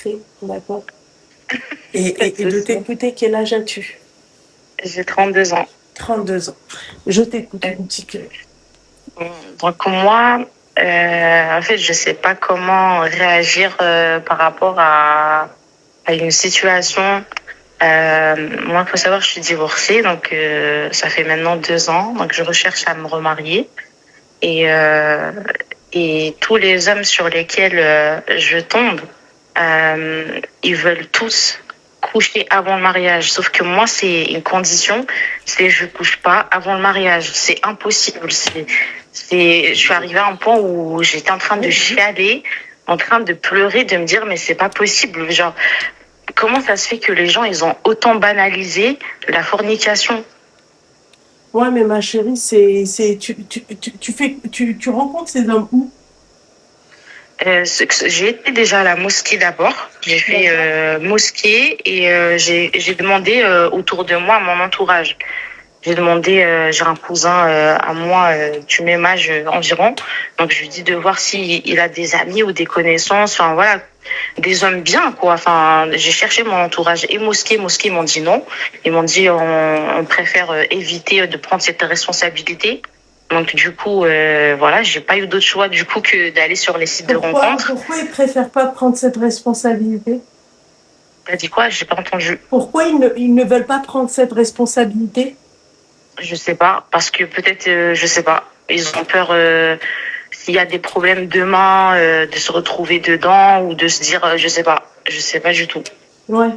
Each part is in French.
distraits, d'accord. Pas de Et de souci. t'écouter, quel âge as-tu? J'ai 32 ans. 32 ans. Je t'écoute, mon petit cœur. Donc moi, en fait, je sais pas comment réagir par rapport à une situation. Moi, il faut savoir, je suis divorcée, donc ça fait maintenant 2 ans. Donc je recherche à me remarier et euh, et tous les hommes sur lesquels je tombe, ils veulent tous coucher avant le mariage. Sauf que moi, c'est une condition, c'est je couche pas avant le mariage. C'est impossible. Je suis arrivée à un point où j'étais en train de chialer, en train de pleurer, de me dire mais c'est pas possible. Genre, comment ça se fait que les gens ils ont autant banalisé la fornication? Ouais, mais ma chérie, tu rencontres ces hommes où? J'ai été déjà à la mosquée d'abord. J'ai fait mosquée et j'ai demandé autour de moi, à mon entourage. J'ai demandé, j'ai un cousin à moi du même âge environ. Donc je lui dis de voir s'il a des amis ou des connaissances. Enfin voilà, des hommes bien quoi. Enfin j'ai cherché mon entourage et mosquée. Mosquée ils m'ont dit non. Ils m'ont dit on préfère éviter de prendre cette responsabilité. Donc du coup voilà, j'ai pas eu d'autre choix du coup que d'aller sur les sites de rencontres. Pourquoi ils préfèrent pas prendre cette responsabilité? T'as dit quoi? J'ai pas entendu. Pourquoi ils ne veulent pas prendre cette responsabilité? Je sais pas, parce que peut-être, je sais pas, ils ont peur s'il y a des problèmes demain de se retrouver dedans ou de se dire, je sais pas du tout. Ouais,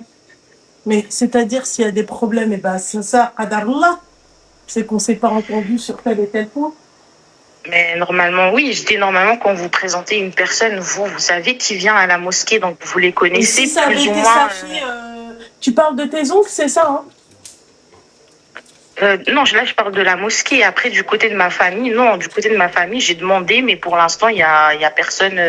mais c'est-à-dire s'il y a des problèmes, et ben c'est ça, Adarullah, c'est qu'on s'est pas entendu sur tel et tel point. Mais normalement, oui, je dis normalement quand vous présentez une personne, vous savez qui vient à la mosquée, donc vous les connaissez et si ça avait plus ou été moins. sa fille, tu parles de tes oncles, c'est ça, hein? Non, là, je parle de la mosquée. Après, du côté de ma famille, non, du côté de ma famille, j'ai demandé, mais pour l'instant, il y a personne.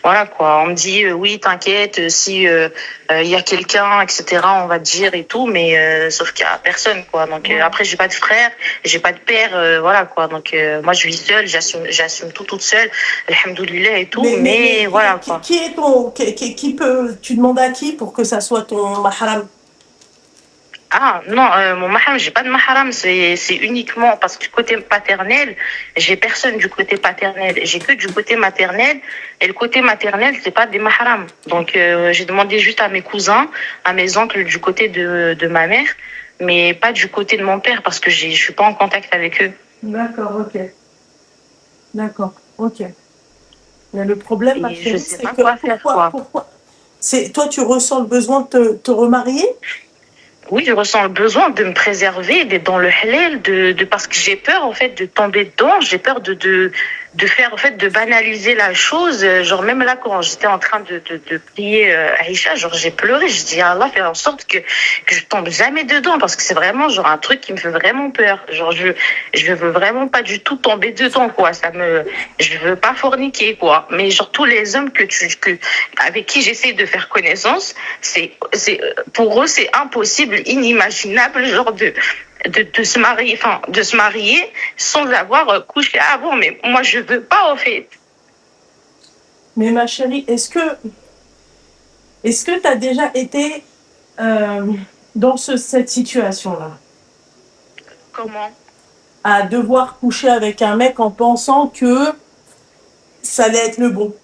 Voilà, quoi. On me dit, oui, t'inquiète, si il y a quelqu'un, etc., on va te dire et tout, mais sauf qu'il y a personne, quoi. Donc, après, j'ai pas de frère, j'ai pas de père, voilà, quoi. Donc, moi, je vis seule, j'assume tout toute seule, alhamdoulilah et tout, mais voilà, quoi. Qui est qui peut, tu demandes à qui pour que ça soit ton mahram? Ah non, mon mahram, j'ai pas de mahram, c'est uniquement parce que du côté paternel, j'ai personne du côté paternel, j'ai que du côté maternel et le côté maternel, c'est pas des mahrams. Donc j'ai demandé juste à mes cousins, à mes oncles du côté de ma mère, mais pas du côté de mon père parce que je suis pas en contact avec eux. D'accord, ok. D'accord, ok. Mais le problème, ma chérie, c'est que pourquoi c'est toi, tu ressens le besoin de te remarier? Oui, je ressens le besoin de me préserver, d'être dans le halal, parce que j'ai peur en fait de tomber dedans, j'ai peur de faire en fait de banaliser la chose. Genre même là quand j'étais en train de prier Aïcha, genre j'ai pleuré, je dis à Allah fais en sorte que je tombe jamais dedans parce que c'est vraiment genre un truc qui me fait vraiment peur. Genre je veux vraiment pas du tout tomber dedans quoi, je veux pas forniquer quoi. Mais genre tous les hommes avec qui j'essaie de faire connaissance, c'est pour eux c'est impossible, inimaginable genre de se marier sans avoir couché avant. Mais moi, je veux pas, en fait. Mais ma chérie, est-ce que tu as déjà été dans cette situation-là? Comment? À devoir coucher avec un mec en pensant que ça allait être le bon.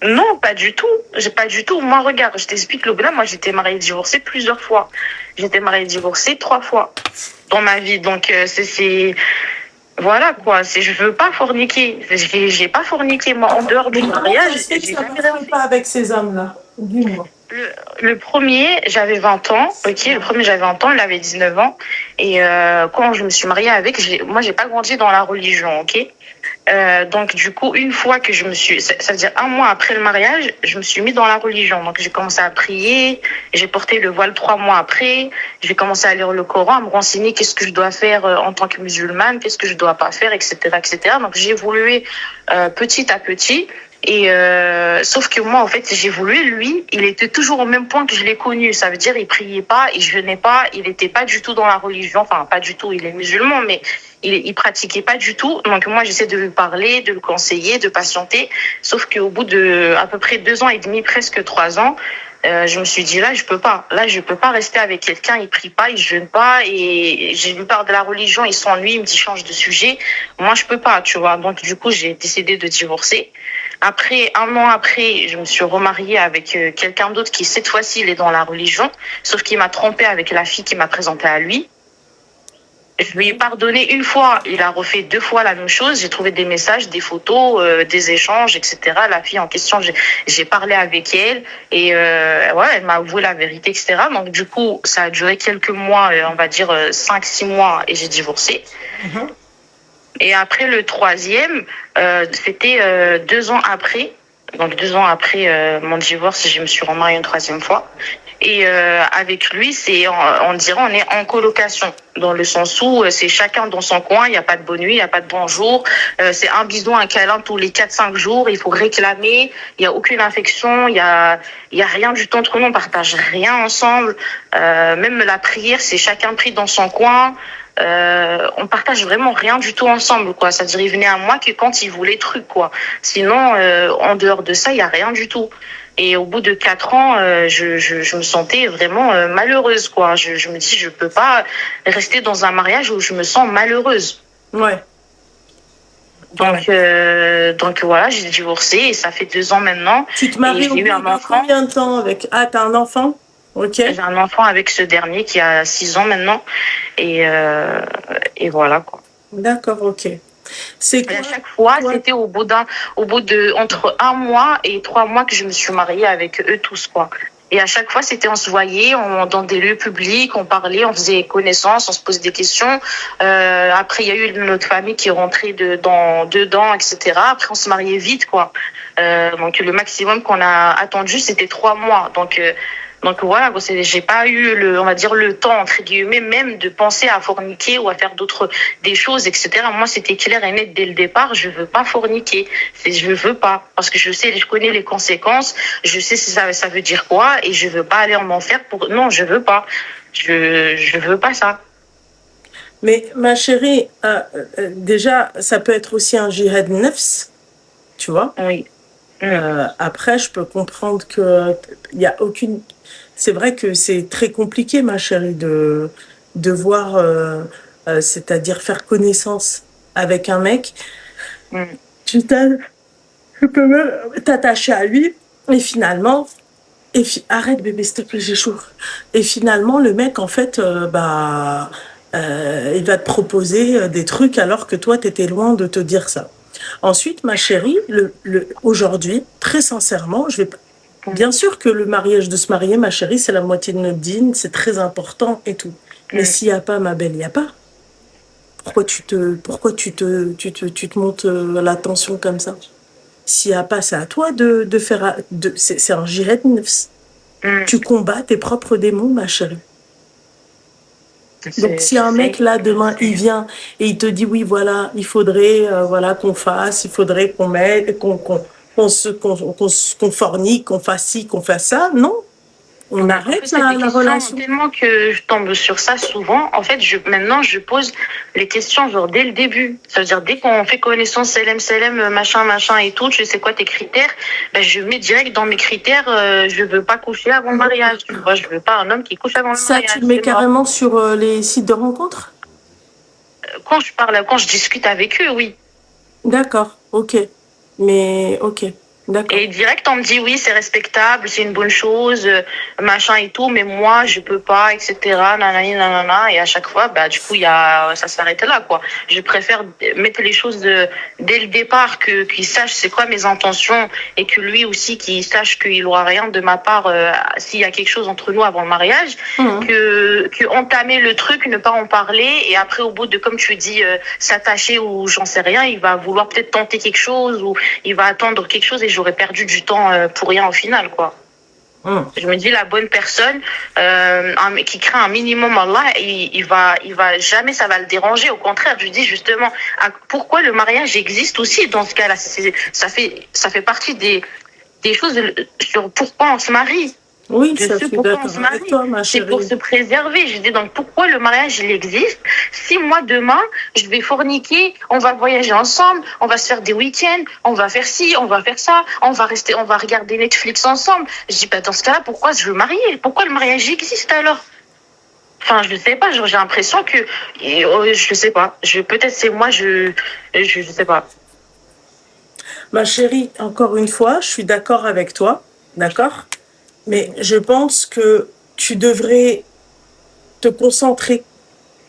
Non, pas du tout. Pas du tout. Moi, regarde, je t'explique le gars. Moi, j'étais mariée divorcée plusieurs fois. J'étais mariée divorcée 3 fois dans ma vie. Donc, voilà quoi. Je veux pas forniquer. J'ai pas forniqué moi en dehors du mariage. Je ne jamais pas avec ces hommes-là. Dis-moi. Le premier, j'avais 20 ans. Ok, le premier, j'avais 20 ans. Il avait 19 ans. Et quand je me suis mariée avec, moi, j'ai pas grandi dans la religion. Ok. Donc du coup, une fois que ça veut dire un mois après le mariage, je me suis mis dans la religion. Donc j'ai commencé à prier, j'ai porté le voile 3 mois après, j'ai commencé à lire le Coran, à me renseigner qu'est-ce que je dois faire en tant que musulmane, qu'est-ce que je dois pas faire, etc., etc. Donc j'ai évolué petit à petit. Et sauf que moi, en fait, j'ai évolué. Lui, il était toujours au même point que je l'ai connu. Ça veut dire, il priait pas, il jeûnait pas, il était pas du tout dans la religion. Enfin, pas du tout. Il est musulman, mais il pratiquait pas du tout. Donc moi, j'essaie de lui parler, de le conseiller, de patienter. Sauf qu'au bout de à peu près 2 ans et demi, presque 3 ans, je me suis dit là, je peux pas. Là, je peux pas rester avec quelqu'un. Il prie pas, il jeûne pas, et je lui parle de la religion, il s'ennuie, il me dit change de sujet. Moi, je peux pas, tu vois. Donc du coup, j'ai décidé de divorcer. Après, 1 an après, je me suis remariée avec quelqu'un d'autre qui, cette fois-ci, il est dans la religion. Sauf qu'il m'a trompée avec la fille qui m'a présentée à lui. Je lui ai pardonné une fois, il a refait 2 fois la même chose. J'ai trouvé des messages, des photos, des échanges, etc. La fille en question, j'ai parlé avec elle et ouais, elle m'a avoué la vérité, etc. Donc du coup, ça a duré quelques mois, on va dire 5-6 mois, et j'ai divorcé. Et après le troisième, c'était 2 ans après. Donc 2 ans après mon divorce, je me suis remariée une 3e fois. Et avec lui, on dirait on est en colocation, dans le sens où c'est chacun dans son coin, il n'y a pas de bonne nuit, il n'y a pas de bonjour, c'est un bisou, un câlin tous les 4-5 jours, il faut réclamer, il n'y a aucune affection, il y a rien du tout entre nous, on partage rien ensemble, même la prière, c'est chacun pris dans son coin. On partage vraiment rien du tout ensemble, quoi. Ça veut dire il venait à moi que quand il voulait truc, quoi. Sinon, en dehors de ça, il y a rien du tout. Et au bout de 4 ans, je me sentais vraiment malheureuse, quoi. Je me dis, je peux pas rester dans un mariage où je me sens malheureuse. Ouais. Donc voilà, j'ai divorcé et ça fait 2 ans maintenant. Tu te maries au bout de combien de temps avec... Ah, t'as un enfant? Ok. J'ai un enfant avec ce dernier qui a 6 ans maintenant. Et voilà, quoi. D'accord, ok. C'est quoi, à chaque fois, c'était au bout de entre 1 mois et 3 mois que je me suis mariée avec eux tous, quoi. Et à chaque fois, c'était on se voyait dans des lieux publics, on parlait, on faisait connaissance, on se posait des questions. Après, il y a eu notre famille qui est rentrée dedans, etc. Après, on se mariait vite, quoi. Donc le maximum qu'on a attendu, c'était 3 mois. Donc voilà, j'ai pas eu on va dire le temps entre guillemets même de penser à forniquer ou à faire des choses, etc. Moi, c'était clair et net dès le départ. Je veux pas forniquer. Je veux pas, parce que je connais les conséquences. Je sais si ça veut dire quoi, et je veux pas aller en enfer non, je veux pas. Je veux pas ça. Mais ma chérie, déjà, ça peut être aussi un jihad nefs, tu vois. Oui. Après, je peux comprendre que il y a aucune. C'est vrai que c'est très compliqué, ma chérie, de voir, c'est-à-dire faire connaissance avec un mec. Tu peux même t'attacher à lui et finalement, arrête bébé, s'il te plaît, j'ai chaud. Et finalement, le mec, en fait, il va te proposer des trucs alors que toi, t'étais loin de te dire ça. Ensuite, ma chérie, aujourd'hui, très sincèrement, bien sûr que le mariage, de se marier, ma chérie, c'est la moitié de notre dîne, c'est très important et tout. Mais s'il n'y a pas, ma belle, il n'y a pas. Pourquoi tu te montes la tension comme ça? S'il n'y a pas, c'est à toi de faire... c'est un jihad nefs. Tu combats tes propres démons, ma chérie. Donc si un mec là demain il vient et il te dit oui voilà il faudrait qu'on fasse, il faudrait qu'on mette, qu'on fornique, qu'on fasse ci, qu'on fasse ça, non, on arrête la relation. Tellement que je tombe sur ça souvent. En fait, maintenant je pose les questions genre dès le début. Ça veut dire dès qu'on fait connaissance, selem, machin et tout, je sais quoi tes critères, je mets direct dans mes critères, je veux pas coucher avant le mariage. Tu vois, je veux pas un homme qui couche avant le mariage. Ça, tu le mets carrément sur les sites de rencontres? Quand je discute avec eux, oui. D'accord, ok. Mais ok. D'accord. Et direct, on me dit oui, c'est respectable, c'est une bonne chose, machin et tout, mais moi, je peux pas, etc. Nanani, nanana. Et à chaque fois, du coup, ça s'arrête là, quoi. Je préfère mettre les choses dès le départ, qu'il sache c'est quoi mes intentions, et que lui aussi, qu'il sache qu'il aura rien de ma part s'il y a quelque chose entre nous avant le mariage, que entamer le truc, ne pas en parler, et après, au bout de, comme tu dis, s'attacher ou j'en sais rien, il va vouloir peut-être tenter quelque chose, ou il va attendre quelque chose, et j'aurais perdu du temps pour rien au final, quoi. Je me dis la bonne personne qui craint un minimum Allah, il va jamais ça va le déranger. Au contraire, je dis justement pourquoi le mariage existe aussi dans ce cas-là. Ça fait partie des choses sur pourquoi on se marie. Oui, Je ça, je sais suis pourquoi on d'accord se avec marie. toi, ma C'est pour chérie. se préserver. Je dis donc pourquoi le mariage il existe. Si moi demain je vais forniquer, on va voyager ensemble, on va se faire des week-ends, on va faire ci, on va faire ça, on va regarder Netflix ensemble. Je dis bah dans ce cas-là pourquoi je veux marier? Pourquoi le mariage existe alors? Enfin je sais pas. J'ai l'impression que je sais pas. Peut-être c'est moi je sais pas. Ma chérie, encore une fois, je suis d'accord avec toi, d'accord? Mais je pense que tu devrais te concentrer,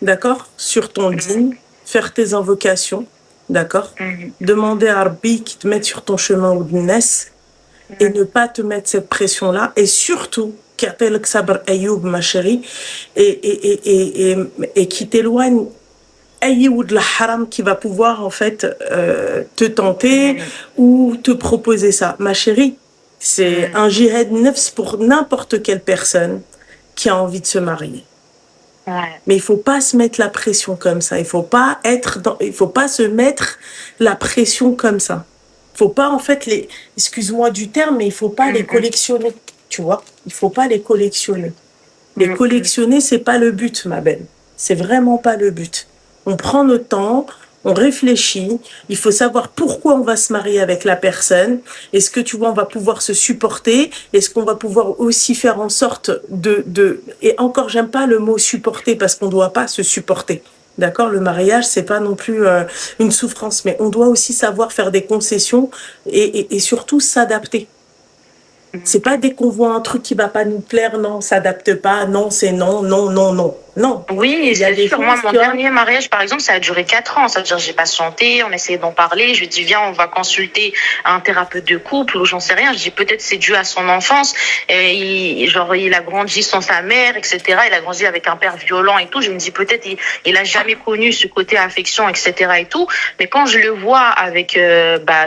d'accord, sur ton dîn, faire tes invocations, d'accord? Demander à Rabbi qui te mette sur ton chemin ou de naisse et ne pas te mettre cette pression-là. Et surtout, qu'appelle Sabr Ayoub, ma chérie, et qui t'éloigne ou de la haram qui va pouvoir en fait te tenter ou te proposer ça. Ma chérie, c'est un jihad nefs pour n'importe quelle personne qui a envie de se marier. Ouais. Mais il faut pas se mettre la pression comme ça. Il faut pas se mettre la pression comme ça. Faut pas en fait excuse-moi du terme, mais il faut pas les collectionner. Tu vois, il faut pas les collectionner. Les collectionner, c'est pas le but, ma belle. C'est vraiment pas le but. On prend notre temps, on réfléchit. Il faut savoir pourquoi on va se marier avec la personne. Est-ce que tu vois, on va pouvoir se supporter? Est-ce qu'on va pouvoir aussi faire en sorte et encore, j'aime pas le mot supporter parce qu'on doit pas se supporter. D'accord, le mariage, c'est pas non plus une souffrance, mais on doit aussi savoir faire des concessions et surtout s'adapter. C'est pas dès qu'on voit un truc qui va pas nous plaire, non, on s'adapte pas, non, c'est non, non, non, non. Non. Oui, Il y a c'est des sûr. choses Moi, mon que... dernier mariage, par exemple, ça a duré 4 ans. Ça veut dire, j'ai patienté, on essayait d'en parler. Je lui dis, viens, on va consulter un thérapeute de couple ou j'en sais rien. Je dis, peut-être c'est dû à son enfance. Et il a grandi sans sa mère, etc. Il a grandi avec un père violent et tout. Je me dis, peut-être il a jamais connu ce côté affection, etc. et tout. Mais quand je le vois avec,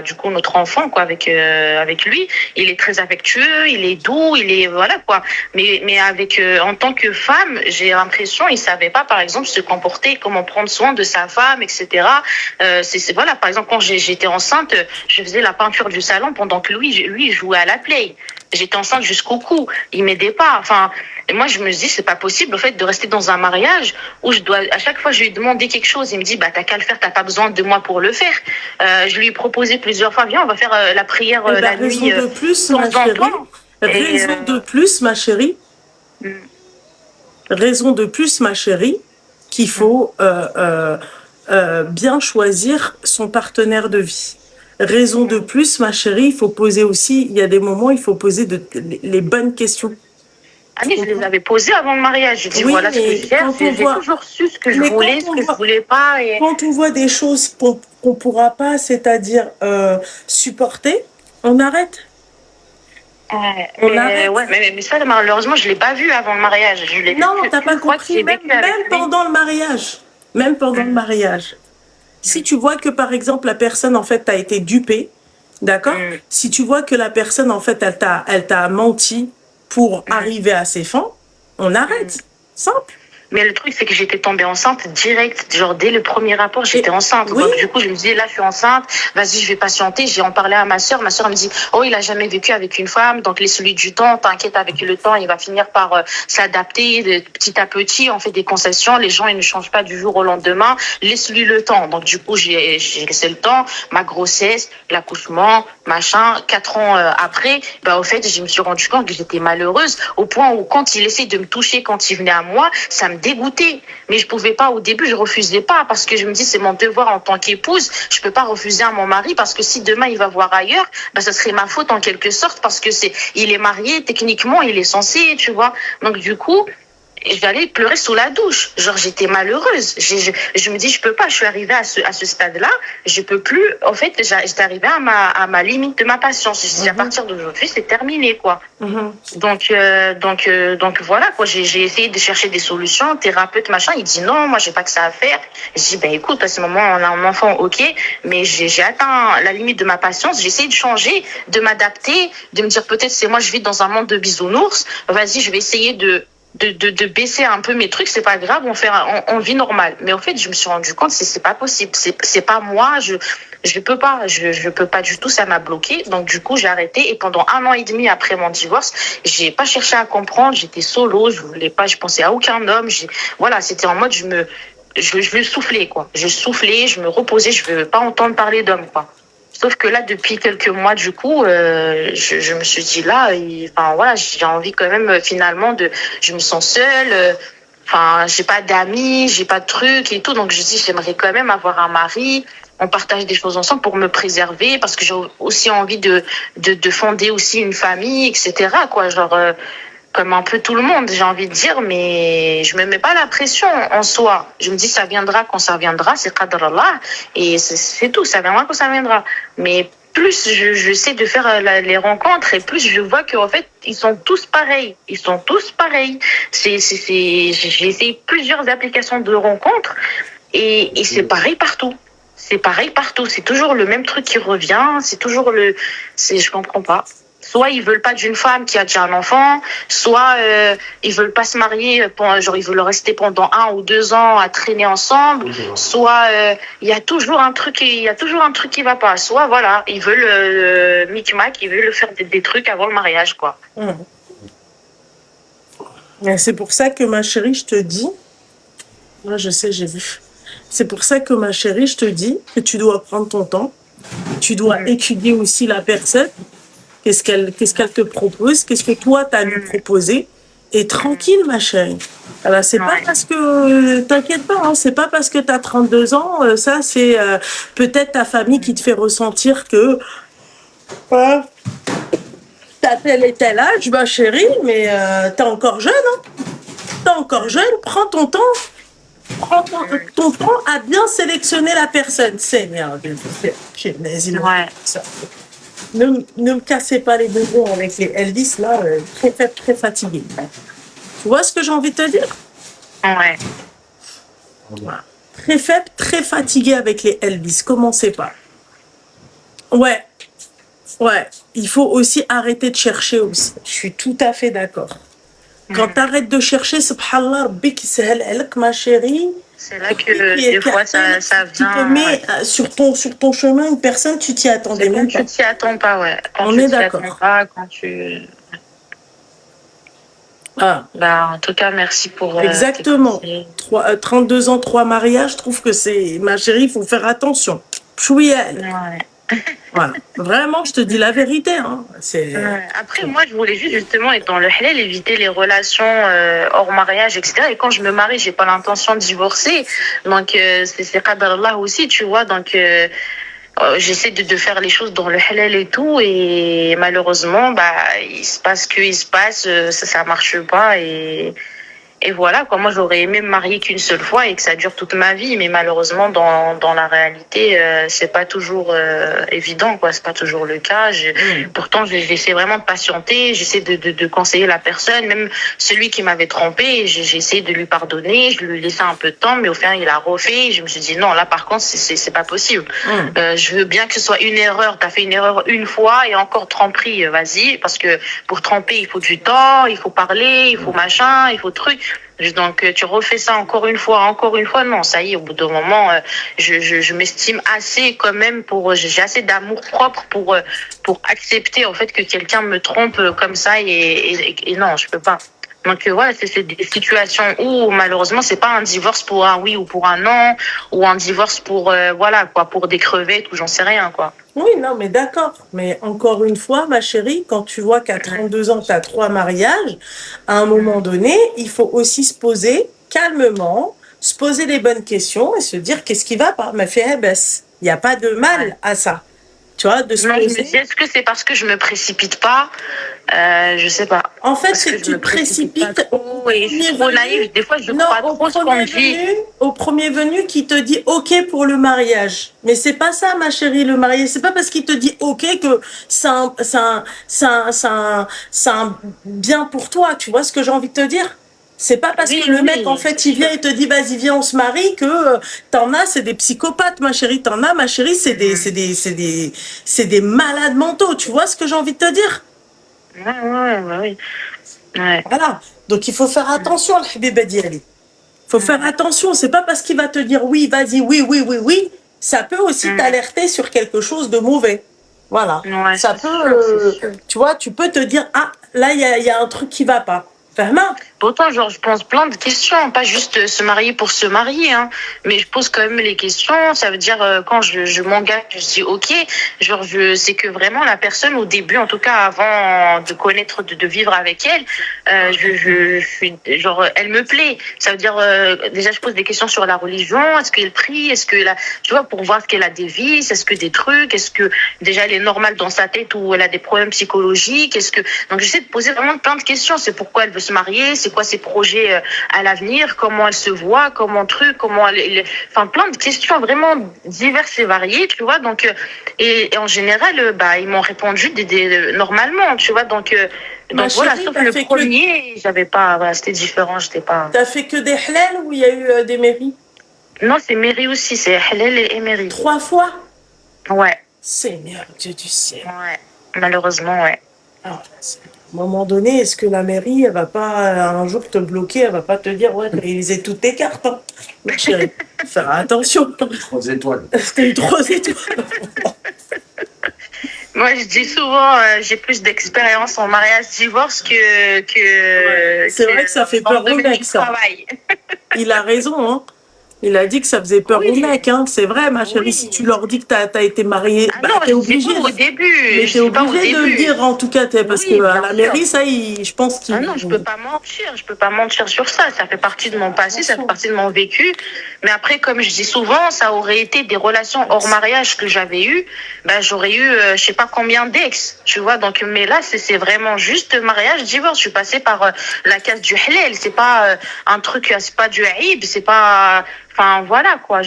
du coup, notre enfant, quoi, avec lui, il est très affectueux, il est doux, voilà, quoi. Mais avec, en tant que femme, j'ai l'impression, il savait pas, par exemple, se comporter, comment prendre soin de sa femme, etc. Voilà, par exemple, quand j'étais enceinte, je faisais la peinture du salon pendant que lui jouait à la play. J'étais enceinte jusqu'au cou. Il m'aidait pas. Enfin, et moi, je me dis, c'est pas possible, en fait, de rester dans un mariage où à chaque fois, je lui ai demandé quelque chose. Il me dit, bah, t'as qu'à le faire, t'as pas besoin de moi pour le faire. Je lui ai proposé plusieurs fois, viens, on va faire la prière la nuit, raison de plus, de ma temps en chérie. temps. Raison de plus, ma chérie. Raison de plus, ma chérie, qu'il faut bien choisir son partenaire de vie. Raison de plus, ma chérie, il faut poser aussi, il y a des moments, il faut poser les bonnes questions. Ah oui, je les avais posées avant le mariage. J'ai dit, Oui, voilà ce que je cherche. J'ai toujours su ce que je voulais, ce que je voulais pas. Et... Quand on voit des choses qu'on pourra pas, c'est-à-dire supporter, on arrête. Mais ça, malheureusement, je l'ai pas vu avant le mariage. Non, t'as pas compris. Même pendant le mariage. Même pendant le mariage. Si tu vois que, par exemple, la personne, en fait, t'a été dupée, d'accord? Si tu vois que la personne, en fait, elle t'a menti pour arriver à ses fins, on arrête. Simple. Mais le truc, c'est que j'étais tombée enceinte direct. Genre, dès le premier rapport, j'étais enceinte. Oui. Donc, du coup, je me disais, là, je suis enceinte. Vas-y, je vais patienter. J'ai en parlé à ma sœur. Ma sœur me dit, oh, il a jamais vécu avec une femme. Donc, laisse-lui du temps. T'inquiète, avec le temps, il va finir par s'adapter petit à petit. On fait des concessions. Les gens, ils ne changent pas du jour au lendemain. Laisse-lui le temps. Donc, du coup, j'ai laissé le temps. Ma grossesse, l'accouchement, machin. 4 ans après, au fait, je me suis rendu compte que j'étais malheureuse au point où quand il essayait de me toucher, quand il venait à moi, ça me dégoûté, mais je pouvais pas au début, je refusais pas parce que je me dis c'est mon devoir en tant qu'épouse, je peux pas refuser à mon mari parce que si demain il va voir ailleurs, ça serait ma faute en quelque sorte parce que il est marié, techniquement il est censé, tu vois. Donc du coup, j'allais pleurer sous la douche. Genre, j'étais malheureuse. Je me dis, je peux pas. Je suis arrivée à ce stade-là. Je peux plus. En fait, j'étais arrivée à ma limite de ma patience. Je dis, à partir d'aujourd'hui, c'est terminé, quoi. Donc voilà, quoi. J'ai essayé de chercher des solutions. Thérapeute, machin. Il dit, non, moi, j'ai pas que ça à faire. Je dis, écoute, à ce moment, on a un enfant, ok. Mais j'ai atteint la limite de ma patience. J'ai essayé de changer, de m'adapter, de me dire, peut-être c'est moi, je vis dans un monde de bisounours. Vas-y, je vais essayer de baisser un peu mes trucs, c'est pas grave, on vit normal. Mais au fait, je me suis rendu compte que c'est pas possible. C'est pas moi, je peux pas, je peux pas du tout, ça m'a bloqué. Donc du coup, j'ai arrêté et pendant 1 an et demi après mon divorce, j'ai pas cherché à comprendre, j'étais solo, je voulais pas, je pensais à aucun homme, voilà, c'était en mode je veux souffler quoi. Je soufflais, je me reposais, je veux pas entendre parler d'homme quoi. Sauf que là, depuis quelques mois, du coup, je me suis dit là, enfin voilà, j'ai envie quand même finalement je me sens seule. Enfin, j'ai pas d'amis, j'ai pas de trucs et tout, donc je dis j'aimerais quand même avoir un mari. On partage des choses ensemble pour me préserver, parce que j'ai aussi envie de fonder aussi une famille, etc. Quoi, genre comme un peu tout le monde, j'ai envie de dire, mais je me mets pas la pression en soi. Je me dis ça viendra quand ça viendra, c'est qadr Allah, et c'est tout, ça viendra quand ça viendra. Mais plus je sais de faire les rencontres et plus je vois qu'en fait ils sont tous pareils, ils sont tous pareils. J'ai essayé plusieurs applications de rencontres et c'est pareil partout. C'est pareil partout, c'est toujours le même truc qui revient, je comprends pas. Soit ils veulent pas d'une femme qui a déjà un enfant, soit ils veulent pas se marier, genre ils veulent rester pendant 1 ou 2 ans à traîner ensemble, soit il y a toujours un truc, qui va pas, soit voilà, ils veulent micmac, ils veulent faire des trucs avant le mariage quoi. Et c'est pour ça que ma chérie, je te dis, moi je sais, j'ai vu. C'est pour ça que ma chérie, je te dis que tu dois prendre ton temps, tu dois étudier aussi la personne. Qu'est-ce qu'elle te propose? Qu'est-ce que toi, tu as à lui proposer? Et tranquille, ma chérie. Alors, c'est pas parce que... T'inquiète pas, hein, c'est pas parce que tu as 32 ans, ça, c'est peut-être ta famille qui te fait ressentir que t'as tel et tel âge, ma chérie, mais t'es encore jeune, hein. T'es encore jeune, prends ton temps. Prends ton temps à bien sélectionner la personne. Seigneur, ne me cassez pas les bonbons avec les Elvis, là, très faible, très fatigué. Tu vois ce que j'ai envie de te dire? Ouais. Voilà. Très faible, très fatigué avec les Elvis. Commencez pas. Ouais. Il faut aussi arrêter de chercher aussi. Je suis tout à fait d'accord. Quand tu arrêtes de chercher, subhanallah, Rabbi qui sahel alak, ma chérie. C'est là que des fois ça vient. Tu te mets sur ton chemin une personne, tu t'y attendais même pas. Tu t'y attends pas, ouais. On est d'accord. Bah, en tout cas, merci pour. Exactement. 32 ans, 3 mariages, je trouve que c'est. Ma chérie, il faut faire attention. Chouïel. Ouais. Voilà. Vraiment, je te dis la vérité. Hein. Après, moi, je voulais justement être dans le halal, éviter les relations hors mariage, etc. Et quand je me marie, j'ai pas l'intention de divorcer. Donc, c'est qadar Allah aussi, tu vois. Donc, j'essaie de faire les choses dans le halal et tout. Et malheureusement, bah, il se passe, ça marche pas. Et voilà, quoi. Moi, j'aurais aimé me marier qu'une seule fois et que ça dure toute ma vie, mais malheureusement, dans la réalité, c'est pas toujours évident, quoi. C'est pas toujours le cas. Pourtant, j'essaie vraiment de patienter, j'essaie de conseiller la personne, même celui qui m'avait trompé, j'ai essayé de lui pardonner, je lui laissais un peu de temps, mais au final, il a refait. Je me suis dit non, là, par contre, c'est pas possible. Je veux bien que ce soit une erreur. T'as fait une erreur une fois et encore tromperie, vas-y, parce que pour tromper, il faut du temps, il faut parler, il faut machin, il faut truc. Donc tu refais ça encore une fois, non, ça y est, au bout d'un moment, je m'estime assez quand même j'ai assez d'amour propre pour accepter en fait que quelqu'un me trompe comme ça et non, je peux pas. Donc voilà, c'est des situations où malheureusement c'est pas un divorce pour un oui ou pour un non, ou un divorce pour voilà quoi, pour des crevettes ou j'en sais rien quoi. Oui, non, mais d'accord. Mais encore une fois, ma chérie, quand tu vois qu'à 32 ans, tu as 3 mariages, à un moment donné, il faut aussi se poser calmement, se poser les bonnes questions et se dire qu'est-ce qui va pas. Ma fille, il n'y a pas de mal à ça. Tu vois, de se poser. Je me dis, est-ce que c'est parce que je me précipite pas? Je sais pas. En fait, c'est que tu te précipites. Oui, je suis trop naïve. Des fois, je crois trop ce qu'on dit. Au premier venu qui te dit OK pour le mariage. Mais c'est pas ça, ma chérie, le mariage. C'est pas parce qu'il te dit OK que c'est un bien pour toi. Tu vois ce que j'ai envie de te dire? C'est pas parce que le mec, en fait, il vient et te dit, vas-y, viens, on se marie, que t'en as, c'est des psychopathes, ma chérie. T'en as, ma chérie, c'est des malades mentaux. Tu vois ce que j'ai envie de te dire? Oui. Ouais. Voilà. Donc, il faut faire attention, le Habiba Diali. Il faut faire attention. C'est pas parce qu'il va te dire oui, vas-y, oui, ça peut aussi Mm. t'alerter sur quelque chose de mauvais. Voilà. Ouais, Ça c'est peut, sûr, c'est sûr. tu vois, tu peux te dire, ah, là, il y a un truc qui va pas. Vraiment? Pourtant, genre, je pense plein de questions, pas juste se marier pour se marier, hein, mais je pose quand même les questions. Ça veut dire, quand je m'engage, je dis OK, genre, c'est que vraiment la personne, au début, en tout cas, avant de connaître, de vivre avec elle, je suis, genre, elle me plaît. Ça veut dire, déjà, je pose des questions sur la religion. Est-ce qu'elle prie? Est-ce que tu vois, pour voir qu'elle a des vices, est-ce que des trucs, est-ce que déjà elle est normale dans sa tête ou elle a des problèmes psychologiques, donc j'essaie de poser vraiment plein de questions. C'est pourquoi elle veut se marier, c'est quoi ses projets à l'avenir, comment elle se voit, enfin plein de questions vraiment diverses et variées, tu vois. Donc et en général, bah ils m'ont répondu normalement, tu vois. Ma Donc voilà, chérie, sauf le premier, j'avais pas, voilà, c'était différent, j'étais pas. t'as fait que des halal ou il y a eu des mairies? Non, c'est Mary aussi, c'est Halal et Mary. 3 fois? Ouais, Seigneur Dieu du ciel. ouais, malheureusement, ouais. Alors, à un moment donné, est-ce que la mairie, elle va pas un jour te bloquer, elle va pas te dire, ouais, t'as réalisé toutes tes cartes, hein. Ma chérie, faire attention. 3 étoiles. C'était une 3 étoiles. Moi, je dis souvent, j'ai plus d'expérience en mariage-divorce que. C'est vrai que ça fait peur dans le aux domaine mecs, du ça. travail. Il a raison, hein. Il a dit que ça faisait peur aux Oui. mecs, hein. C'est vrai, ma chérie, Oui. si tu leur dis que t'as été mariée, Ah bah, non, t'es je dis obligé. pas au début. Mais Je t'es dis pas au obligé de le début. dire, en tout cas, parce Oui, que à bien la sûr. mairie, ça, je pense qu'il. Ah non, je peux pas mentir. Je peux pas mentir sur ça. Ça fait partie de mon passé, ça fait partie de mon vécu. Mais après, comme je dis souvent, ça aurait été des relations hors mariage que j'avais eues. Ben, j'aurais eu, je sais pas combien d'ex, tu vois. Donc, mais là, c'est vraiment juste mariage, divorce. Je suis passée par la case du halal. C'est pas un truc, c'est pas du haïb, c'est pas. Enfin, voilà, quoi.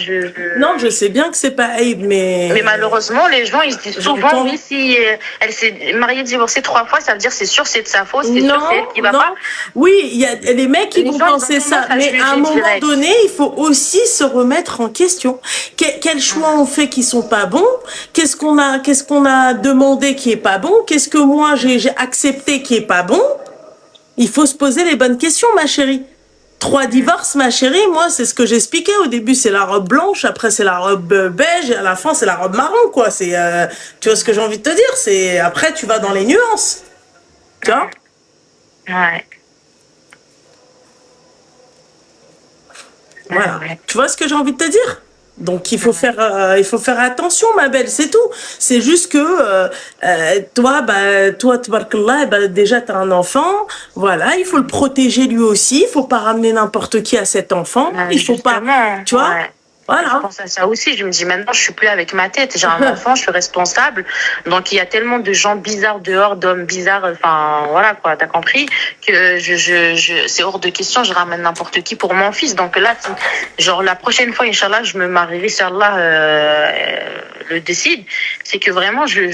Non, je sais bien que c'est pas Aïb, mais. Mais malheureusement, les gens, ils se disent souvent, J'entends. oui, si elle s'est mariée, divorcée 3 fois, ça veut dire c'est sûr, c'est de sa faute, c'est sûr, c'est elle qui va non. pas. Oui, il y a des mecs qui Les vont gens, ils ont penser ça, tendance à mais juger à un moment direct. donné, il faut aussi se remettre en question. Quels choix on fait qui sont pas bons? Qu'est-ce qu'on a demandé qui est pas bon? Qu'est-ce que moi j'ai accepté qui est pas bon? Il faut se poser les bonnes questions, ma chérie. 3 divorces, ma chérie, moi, c'est ce que j'expliquais. Au début, c'est la robe blanche, après, c'est la robe beige, et à la fin, c'est la robe marron, quoi. Tu vois ce que j'ai envie de te dire? Après, tu vas dans les nuances. Tu vois? Ouais. Voilà. Ouais. Tu vois ce que j'ai envie de te dire? Donc il faut faire attention, ma belle, c'est tout. C'est juste que toi, tabarakallah, déjà t'as un enfant, voilà, il faut le protéger lui aussi, il faut pas ramener n'importe qui à cet enfant, il faut pas, Justement, tu vois, ouais. Je voilà. pense à ça aussi. Je me dis maintenant, je suis plus avec ma tête. J'ai un enfant, je suis responsable. Donc il y a tellement de gens bizarres dehors, d'hommes bizarres. Enfin voilà quoi, t'as compris que c'est hors de question. Je ramène n'importe qui pour mon fils. Donc là, genre la prochaine fois, Inch'Allah, je me marierai. Si Allah le décide, c'est que vraiment je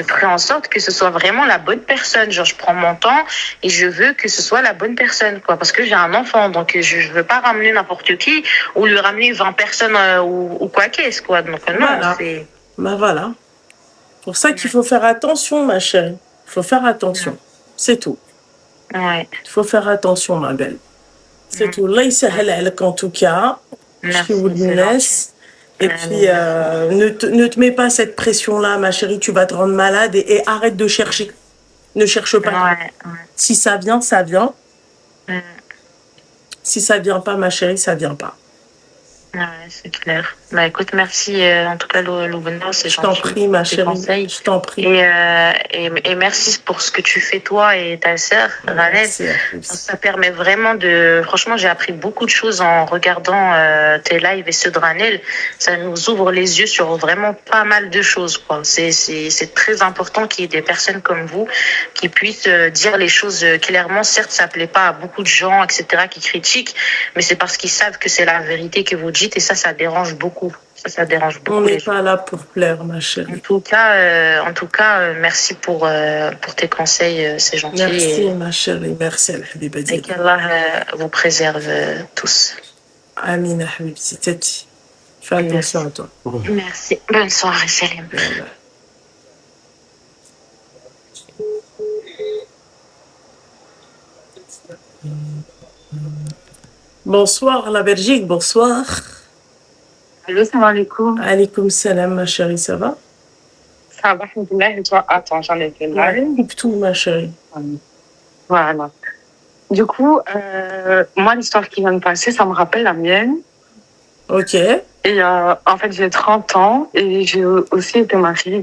ferai en sorte que ce soit vraiment la bonne personne. Genre je prends mon temps et je veux que ce soit la bonne personne quoi, parce que j'ai un enfant. Donc je veux pas ramener n'importe qui ou lui ramener 20 personnes ou quoi qu'est-ce quoi. Donc non, Voilà. c'est Ben voilà. Pour ça qu'il faut faire attention, ma chérie. Il faut faire attention. C'est tout. ouais. Il faut faire attention, ma belle. C'est tout. Là, il s'est en tout cas. Merci, Je vous le c'est laisse. Et puis, ne te mets pas cette pression-là, ma chérie. Tu vas te rendre malade et arrête de chercher. Ne cherche pas. Ouais. Si ça vient, ça vient. Mm. Si ça vient pas, ma chérie, ça vient pas. Ouais, c'est clair. Bah écoute, merci en tout cas Loubna, c'est Je gentil. t'en prie, ma tes chérie. conseils. Je t'en prie. Et merci pour ce que tu fais toi et ta sœur, Ranel. Merci. Ça permet vraiment de... Franchement, j'ai appris beaucoup de choses en regardant tes lives et ceux de Ranel. Ça nous ouvre les yeux sur vraiment pas mal de choses, quoi. C'est très important qu'il y ait des personnes comme vous qui puissent dire les choses clairement. Certes, ça plaît pas à beaucoup de gens, etc., qui critiquent, mais c'est parce qu'ils savent que c'est la vérité que vous dites et ça dérange beaucoup. Ça dérange beaucoup. On n'est pas là pour plaire, ma chérie. En tout cas, merci pour tes conseils, c'est gentil. Merci, ma chérie. Merci, Al-Habiba Et Diallo. qu'Allah vous préserve tous. Amina, Habibti, Tati. Fais attention à toi. Merci. Bonne soirée, Salim. Voilà. Bonsoir, la Belgique, bonsoir. Allô, salam alaikum. Alaykoum salam, ma chérie, ça va? Ça va, alhamdoulilah, et toi? Attends, j'en ai fait Ouais, mal. coupe tout, ma chérie. Voilà. Du coup, moi, l'histoire qui vient de passer, ça me rappelle la mienne. Ok. Et en fait, j'ai 30 ans et j'ai aussi été mariée.